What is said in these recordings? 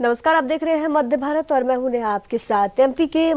नमस्कार, आप देख रहे हैं मध्य भारत और मैं हूं नेहा आपके साथ। एमपी के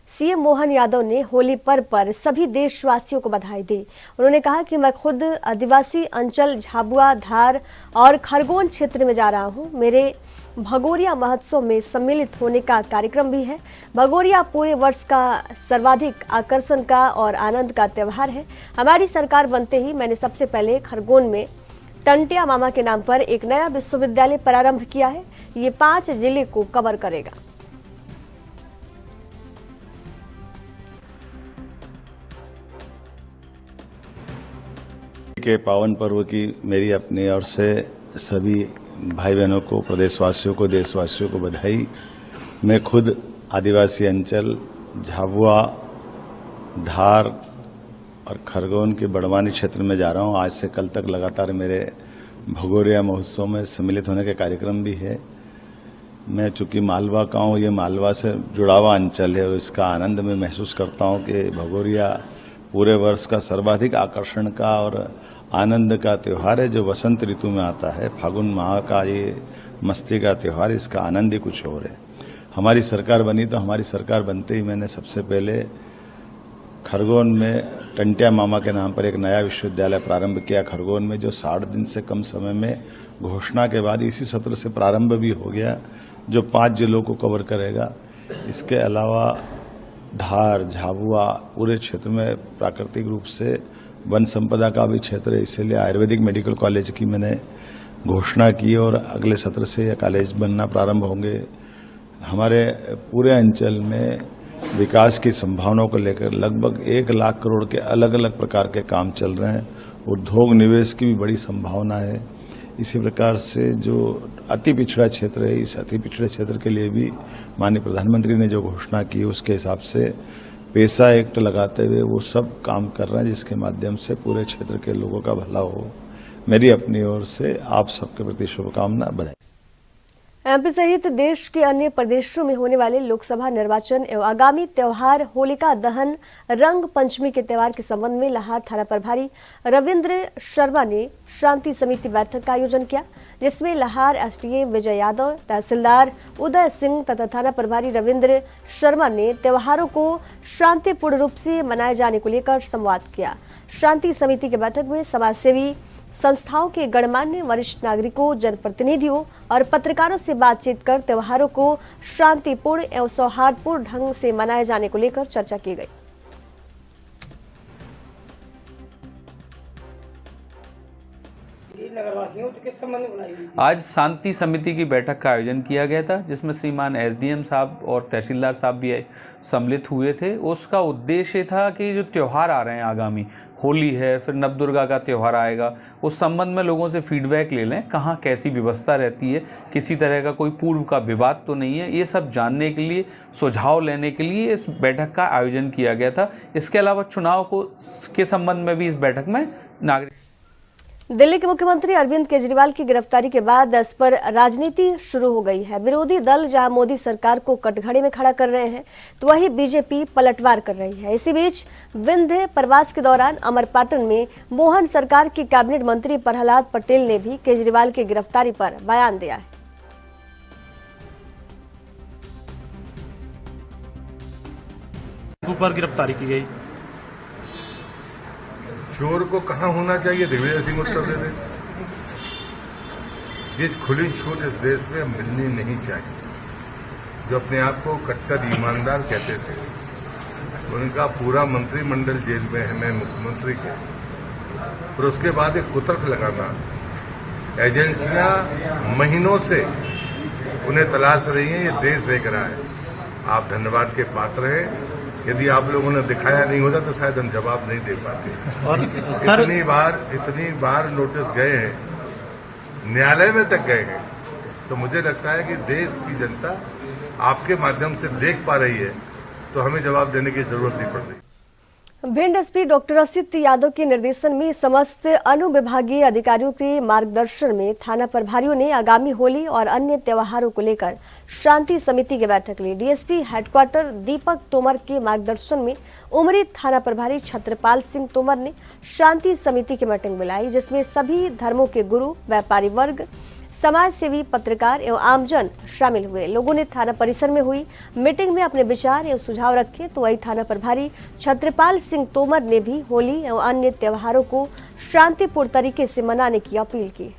सीएम मोहन यादव ने होली पर्व पर सभी देशवासियों को बधाई दी। उन्होंने कहा कि मैं खुद आदिवासी अंचल झाबुआ, धार और खरगोन क्षेत्र में जा रहा हूं। मेरे भगोरिया महोत्सव में सम्मिलित होने का कार्यक्रम भी है। भगोरिया पूरे वर्ष का सर्वाधिक आकर्षण का और आनंद का त्यौहार है। हमारी सरकार बनते ही मैंने सबसे पहले खरगोन में टंटिया मामा के नाम पर एक नया विश्वविद्यालय प्रारंभ किया है। ये 5 जिले को कवर करेगा। के पावन पर्व की मेरी अपनी ओर से सभी भाई बहनों को, प्रदेशवासियों को, देशवासियों को बधाई। मैं खुद आदिवासी अंचल झाबुआ, धार और खरगोन के बड़वानी क्षेत्र में जा रहा हूं। आज से कल तक लगातार मेरे भगोरिया महोत्सव में सम्मिलित होने के कार्यक्रम भी है। मैं चूंकि मालवा का हूं, ये मालवा से जुड़ा हुआ अंचल है और इसका आनंद मैं महसूस करता हूं कि भगोरिया पूरे वर्ष का सर्वाधिक आकर्षण का और आनंद का त्यौहार है, जो वसंत ऋतु में आता है। फागुन माह का ये मस्ती का त्यौहार, इसका आनंद ही कुछ और है। हमारी सरकार बनी तो हमारी सरकार बनते ही मैंने सबसे पहले खरगोन में टंटिया मामा के नाम पर एक नया विश्वविद्यालय प्रारंभ किया। खरगोन में जो 60 दिन से कम समय में घोषणा के बाद इसी सत्र से प्रारंभ भी हो गया, जो 5 जिलों को कवर करेगा। इसके अलावा धार, झाबुआ पूरे क्षेत्र में प्राकृतिक रूप से वन संपदा का भी क्षेत्र है, इसलिए आयुर्वेदिक मेडिकल कॉलेज की मैंने घोषणा की और अगले सत्र से यह कॉलेज बनना प्रारंभ होंगे। हमारे पूरे अंचल में विकास की संभावनाओं को लेकर लगभग 1 लाख करोड़ के अलग अलग प्रकार के काम चल रहे हैं। उद्योग निवेश की भी बड़ी संभावना है। इसी प्रकार से जो अति पिछड़ा क्षेत्र है, इस अति पिछड़े क्षेत्र के लिए भी माननीय प्रधानमंत्री ने जो घोषणा की उसके हिसाब से पैसा एक्ट लगाते हुए वो सब काम कर रहे हैं, जिसके माध्यम से पूरे क्षेत्र के लोगों का भला हो। मेरी अपनी ओर से आप सबके प्रति शुभकामना, बधाई। एमपी सहित देश के अन्य प्रदेशों में होने वाले लोकसभा निर्वाचन एवं आगामी त्योहार होलिका दहन, रंग पंचमी के त्योहार के संबंध में लाहार थाना प्रभारी रविंद्र शर्मा ने शांति समिति बैठक का आयोजन किया, जिसमें लाहार एसडीएम विजय यादव, तहसीलदार उदय सिंह तथा थाना प्रभारी रविंद्र शर्मा ने त्योहारों को शांतिपूर्ण रूप से मनाए जाने को लेकर संवाद किया। शांति समिति की बैठक में समाजसेवी संस्थाओं के गणमान्य वरिष्ठ नागरिकों, जनप्रतिनिधियों और पत्रकारों से बातचीत कर त्योहारों को शांतिपूर्ण एवं सौहार्दपूर्ण ढंग से मनाए जाने को लेकर चर्चा की गई। आज शांति समिति की बैठक का आयोजन किया गया था, जिसमें श्रीमान एसडीएम साहब और तहसीलदार साहब भी सम्मिलित हुए थे। उसका उद्देश्य था कि जो त्यौहार आ रहे हैं, आगामी होली है, फिर नवदुर्गा का त्यौहार आएगा, उस संबंध में लोगों से फीडबैक ले लें, कहाँ कैसी व्यवस्था रहती है, किसी तरह का कोई पूर्व का विवाद तो नहीं है, ये सब जानने के लिए, सुझाव लेने के लिए इस बैठक का आयोजन किया गया था। इसके अलावा चुनाव के संबंध में भी इस बैठक में नागरिक। दिल्ली के मुख्यमंत्री अरविंद केजरीवाल की गिरफ्तारी के बाद इस पर राजनीति शुरू हो गई है। विरोधी दल जहां मोदी सरकार को कटघरे में खड़ा कर रहे हैं, तो वहीं बीजेपी पलटवार कर रही है। इसी बीच विंध्य प्रवास के दौरान अमरपाटन में मोहन सरकार के कैबिनेट मंत्री प्रहलाद पटेल ने भी केजरीवाल की गिरफ्तारी पर बयान दिया है। ऊपर गिरफ्तारी की गई। चोर को कहां होना चाहिए, दिग्विजय सिंह उत्तर दे दे। ये खुली छूट इस देश में मिलनी नहीं चाहिए। जो अपने आप को कट्टर ईमानदार कहते थे, उनका पूरा मंत्रिमंडल जेल में है, मैं मुख्यमंत्री के। और उसके बाद एक कुतर्क लगाना, एजेंसियां महीनों से उन्हें तलाश रही हैं, ये देश देख रहा है। आप धन्यवाद के पात्र हैं। यदि आप लोगों ने दिखाया नहीं होता तो शायद हम जवाब नहीं दे पाते। और सर इतनी बार नोटिस गए हैं, न्यायालय में तक गए हैं, तो मुझे लगता है कि देश की जनता आपके माध्यम से देख पा रही है, तो हमें जवाब देने की जरूरत नहीं पड़ रही। भिंड एसपी डॉक्टर असित यादव के निर्देशन में समस्त अनुविभागीय अधिकारियों के मार्गदर्शन में थाना प्रभारियों ने आगामी होली और अन्य त्योहारों को लेकर शांति समिति की बैठक ली। डीएसपी हेडक्वार्टर दीपक तोमर के मार्गदर्शन में उमरी थाना प्रभारी छत्रपाल सिंह तोमर ने शांति समिति की मीटिंग बुलाई, जिसमें सभी धर्मों के गुरु, व्यापारी वर्ग, समाज सेवी, पत्रकार एवं आमजन शामिल हुए। लोगों ने थाना परिसर में हुई मीटिंग में अपने विचार एवं सुझाव रखे। तो वही थाना प्रभारी छत्रपाल सिंह तोमर ने भी होली एवं अन्य त्योहारों को शांतिपूर्ण तरीके से मनाने की अपील की।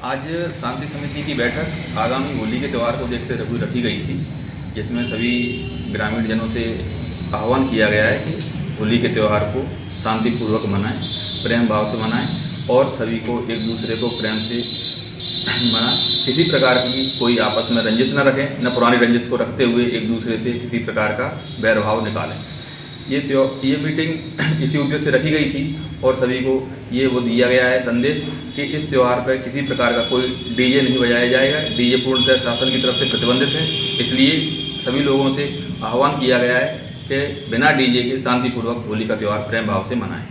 आज शांति समिति की बैठक आगामी होली के त्यौहार को देखते हुए रखी गई थी, जिसमें सभी ग्रामीण जनों से आह्वान किया गया है कि होली के त्यौहार को शांतिपूर्वक मनाएं, प्रेम भाव से मनाएं और सभी को एक दूसरे को प्रेम से मनाएं। किसी प्रकार की कोई आपस में रंजिश न रखें, न पुरानी रंजिश को रखते हुए एक दूसरे से किसी प्रकार का बैरभाव निकालें। ये मीटिंग इसी उद्देश्य से रखी गई थी और सभी को ये वो दिया गया है संदेश कि इस त्यौहार पर किसी प्रकार का कोई डीजे नहीं बजाया जाएगा। डीजे पूर्णतः शासन की तरफ से प्रतिबंधित है, इसलिए सभी लोगों से आह्वान किया गया है कि बिना डीजे के शांतिपूर्वक होली का त्यौहार प्रेम भाव से मनाएं।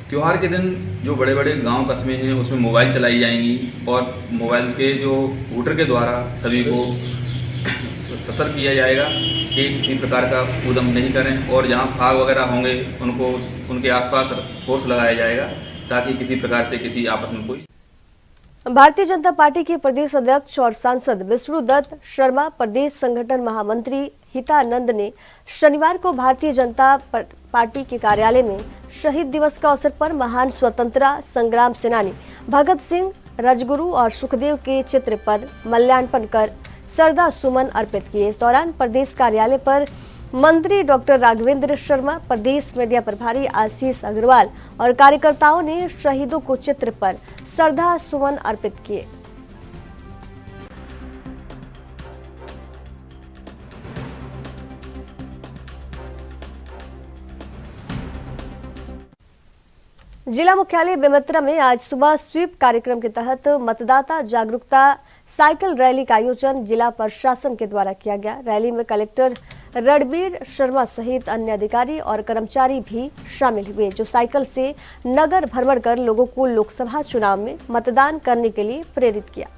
त्यौहार के दिन जो बड़े बड़े गांव कस्बे हैं उसमें मोबाइल चलाई जाएंगी और मोबाइल के जो रूटर के द्वारा सभी को सतर्क किया जाएगा कि किसी प्रकार का उद्यम नहीं करें और जहां फाग वगैरह होंगे उनको उनके आसपास फोर्स लगाया जाएगा ताकि किसी प्रकार से किसी आपस में कोई। भारतीय जनता पार्टी के प्रदेश अध्यक्ष और सांसद विष्णुदत्त शर्मा, प्रदेश संगठन महामंत्री हितानंद ने शनिवार को भारतीय जनता पार्टी के कार्यालय में शहीद दिवस के अवसर पर महान स्वतंत्रता संग्राम सेनानी भगत सिंह, राजगुरु और सुखदेव के चित्र पर माल्यार्पण कर श्रद्धा सुमन अर्पित किए। इस दौरान प्रदेश कार्यालय पर मंत्री डॉक्टर राघवेंद्र शर्मा, प्रदेश मीडिया प्रभारी आशीष अग्रवाल और कार्यकर्ताओं ने शहीदों को चित्र पर श्रद्धा सुमन अर्पित किए। जिला मुख्यालय बेमेतरा में आज सुबह स्वीप कार्यक्रम के तहत मतदाता जागरूकता साइकिल रैली का आयोजन जिला प्रशासन के द्वारा किया गया। रैली में कलेक्टर रणबीर शर्मा सहित अन्य अधिकारी और कर्मचारी भी शामिल हुए, जो साइकिल से नगर भ्रमण कर लोगों को लोकसभा चुनाव में मतदान करने के लिए प्रेरित किया।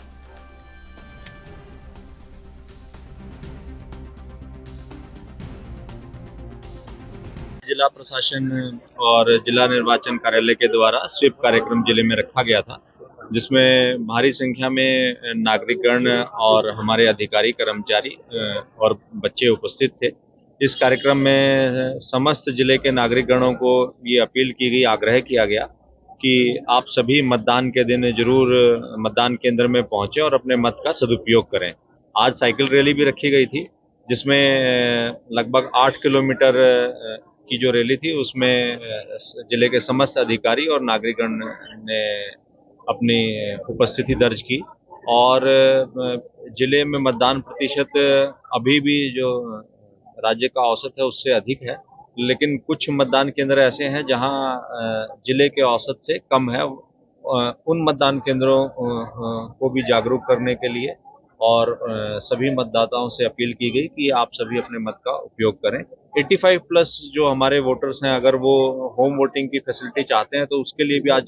जिला प्रशासन और जिला निर्वाचन कार्यालय के द्वारा स्वीप कार्यक्रम जिले में रखा गया था, जिसमें भारी संख्या में नागरिकगण और हमारे अधिकारी, कर्मचारी और बच्चे उपस्थित थे। इस कार्यक्रम में समस्त जिले के नागरिकगणों को ये अपील की गई, आग्रह किया गया कि आप सभी मतदान के दिन जरूर मतदान केंद्र में पहुंचे और अपने मत का सदुपयोग करें। आज साइकिल रैली भी रखी गई थी, जिसमें लगभग 8 किलोमीटर की जो रैली थी उसमें जिले के समस्त अधिकारी और नागरिकगण ने अपनी उपस्थिति दर्ज की और जिले में मतदान प्रतिशत अभी भी जो राज्य का औसत है उससे अधिक है, लेकिन कुछ मतदान केंद्र ऐसे हैं जहां जिले के औसत से कम है। उन मतदान केंद्रों को भी जागरूक करने के लिए और सभी मतदाताओं से अपील की गई कि आप सभी अपने मत का उपयोग करें। 85 प्लस जो हमारे वोटर्स हैं, अगर वो होम वोटिंग की फैसिलिटी चाहते हैं तो उसके लिए भी आज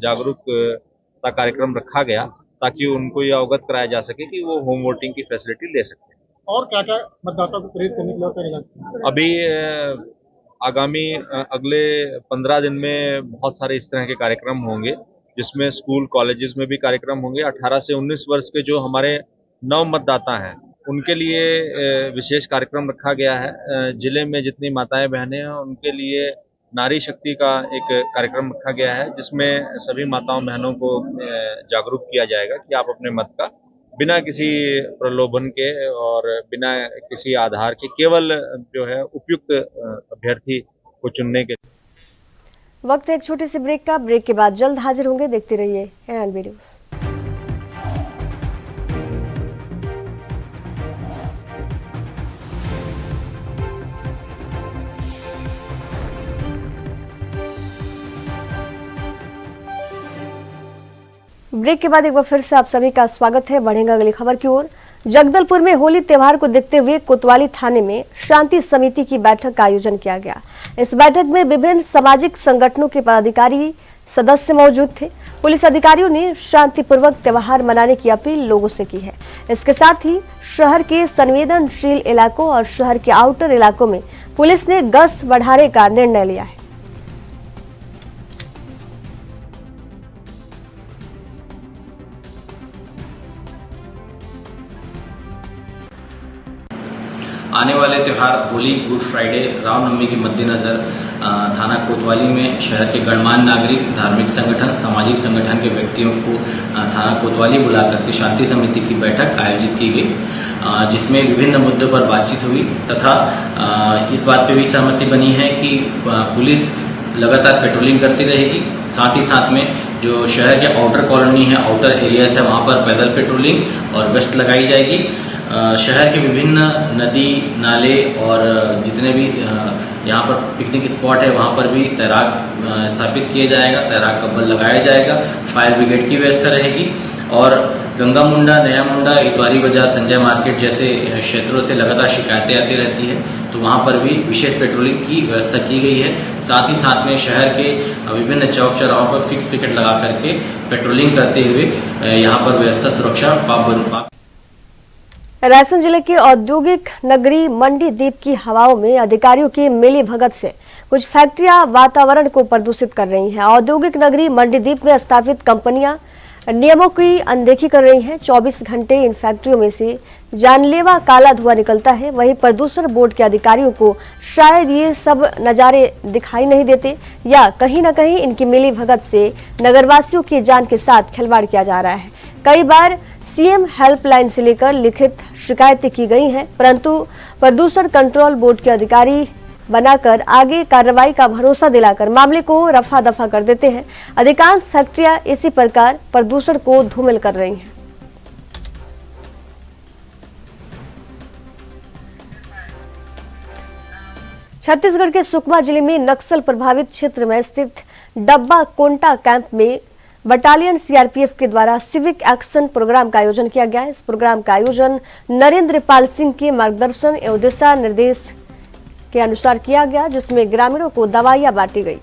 जागरूकता कार्यक्रम रखा गया, ताकि उनको ये अवगत कराया जा सके कि वो होम वोटिंग की फैसिलिटी ले सकते हैं। और क्या क्या मतदाता को प्रेरित करने के लिए करेगा? अभी आगामी अगले 15 दिन में बहुत सारे इस तरह के कार्यक्रम होंगे, जिसमें स्कूल कॉलेजेस में भी कार्यक्रम होंगे। 18 से 19 वर्ष के जो हमारे नव मतदाता हैं उनके लिए विशेष कार्यक्रम रखा गया है। जिले में जितनी माताएं बहनें हैं उनके लिए नारी शक्ति का एक कार्यक्रम रखा गया है, जिसमें सभी माताओं बहनों को जागरूक किया जाएगा कि आप अपने मत का बिना किसी प्रलोभन के और बिना किसी आधार के केवल जो है उपयुक्त अभ्यर्थी को चुनने के। वक्त है एक छोटे से ब्रेक का। ब्रेक के बाद जल्द हाजिर होंगे, देखते रहिए एएनबी न्यूज़। ब्रेक के बाद एक बार फिर से आप सभी का स्वागत है। बढ़ेंगे अगली खबर की ओर। जगदलपुर में होली त्योहार को देखते हुए कोतवाली थाने में शांति समिति की बैठक का आयोजन किया गया। इस बैठक में विभिन्न सामाजिक संगठनों के पदाधिकारी सदस्य मौजूद थे। पुलिस अधिकारियों ने शांतिपूर्वक त्योहार मनाने की अपील लोगों से की है। इसके साथ ही शहर के संवेदनशील इलाकों और शहर के आउटर इलाकों में पुलिस ने गश्त बढ़ाने का निर्णय लिया है। आने वाले त्यौहार होली, गुड फ्राइडे, रामनवमी के मद्देनजर थाना कोतवाली में शहर के गणमान्य नागरिक, धार्मिक संगठन, सामाजिक संगठन के व्यक्तियों को थाना कोतवाली बुलाकर के शांति समिति की बैठक आयोजित की गई, जिसमें विभिन्न मुद्दों पर बातचीत हुई तथा इस बात पे भी सहमति बनी है कि पुलिस लगातार पेट्रोलिंग करती रहेगी। साथ ही साथ में जो शहर के आउटर कॉलोनी है, आउटर एरियाज है, वहाँ पर पैदल पेट्रोलिंग और गश्त लगाई जाएगी। शहर के विभिन्न नदी, नाले और जितने भी यहाँ पर पिकनिक स्पॉट है वहाँ पर भी तैराक स्थापित किया जाएगा, तैराक कब्बल लगाया जाएगा, फायर ब्रिगेड की व्यवस्था रहेगी और गंगा मुंडा, नया मुंडा, इतवारी बाजार, संजय मार्केट जैसे क्षेत्रों से लगातार शिकायतें आती रहती है, तो वहाँ पर भी विशेष पेट्रोलिंग की व्यवस्था की गई है। साथ ही साथ में शहर के विभिन्न चौक चौराहों पर फिक्स पिकेट लगा करके पेट्रोलिंग करते हुए यहाँ पर व्यवस्था सुरक्षा रायसेन जिले के औद्योगिक नगरी मंडीदीप की हवाओं में अधिकारियों की मिलीभगत से कुछ फैक्ट्रियां वातावरण को प्रदूषित कर रही हैं। औद्योगिक नगरी मंडीदीप में स्थापित कंपनियां नियमों की अनदेखी कर रही हैं। 24 घंटे इन फैक्ट्रियों में से जानलेवा काला धुआं निकलता है। वहीं प्रदूषण बोर्ड के अधिकारियों को शायद ये सब नजारे दिखाई नहीं देते या कहीं न कहीं इनकी मिलीभगत से नगरवासियों की जान के साथ खिलवाड़ किया जा रहा है। कई बार सीएम हेल्पलाइन से लेकर लिखित शिकायतें की गई हैं, परंतु प्रदूषण कंट्रोल बोर्ड के अधिकारी बनाकर आगे कार्रवाई का भरोसा दिलाकर मामले को रफा दफा कर देते हैं। अधिकांश फैक्ट्रियां इसी प्रकार प्रदूषण को धूमिल कर रही हैं। छत्तीसगढ़ के सुकमा जिले में नक्सल प्रभावित क्षेत्र में स्थित डब्बा कोंटा कैंप में बटालियन सीआरपीएफ के द्वारा सिविक एक्शन प्रोग्राम का आयोजन किया गया। इस प्रोग्राम का आयोजन नरेंद्र पाल सिंह के मार्गदर्शन एवं दिशा निर्देश के अनुसार किया गया, जिसमें ग्रामीणों को दवाइयां बांटी गई।